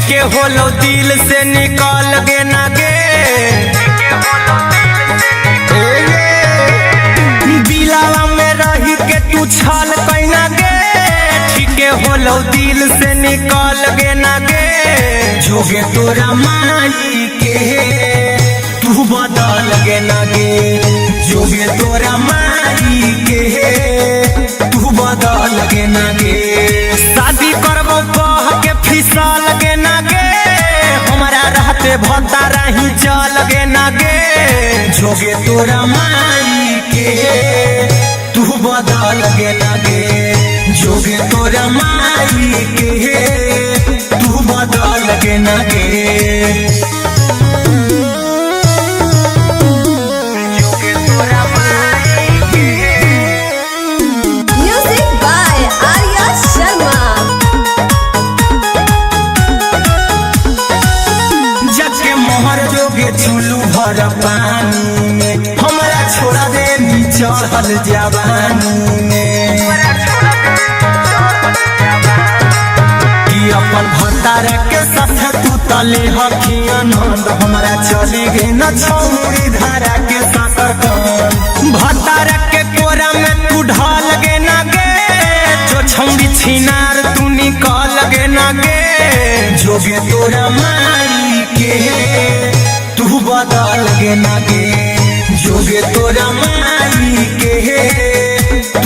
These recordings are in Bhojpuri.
के होलो दिल से निकाल गे ना गे बिलावा में रही के तू छल कैना गे ठीक होलो दिल से निकाल गे ना गे जोगे तोरा माई के तू बदल गे ना गे जोगे तोरा माई के तू बदल गे ना गे शादी करबो कह के फिसल गे ना गे हमारा रहते भत्ता रही चल गे ना गे जोगे तोरा माई के तू बदल गे ना गे जोगे तोरा माई के तू बदल गे ना गे चुलू भर पानी में हमारा छोड़ा दे चढ़ल जवानी में अपन भतार के साथ तू तले हखियनंद हमारा चली गई न छौरी धारा के साकर कन भतार के कोरा में तू ढल गे ना गे जो छौरी छिनार तू निकल गे ना गे जोगे तोरा माई के तू बदल गे ना गे जोगे तोरा माई के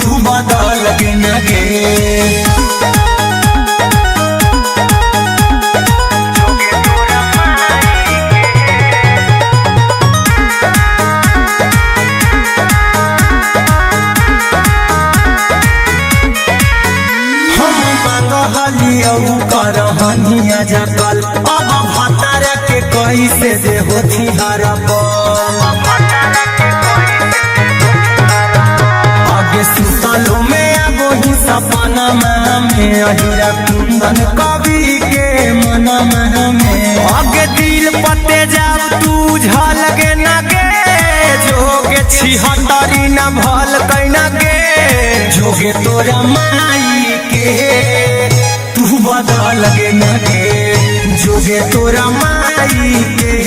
तू बदल गे ना गे करहनिया जकल अब भतार के कैसे दे होती आगे सुतलो में आगो ही सपना में अहिरा कुंदन कवि के मन में आगे दिल पते जाब तू झल गे ना गे जोगे छिहत्तरी न भल कैना गे जोगे तोरा माई के तू बदल गे ना गे जोगे तोरा माई के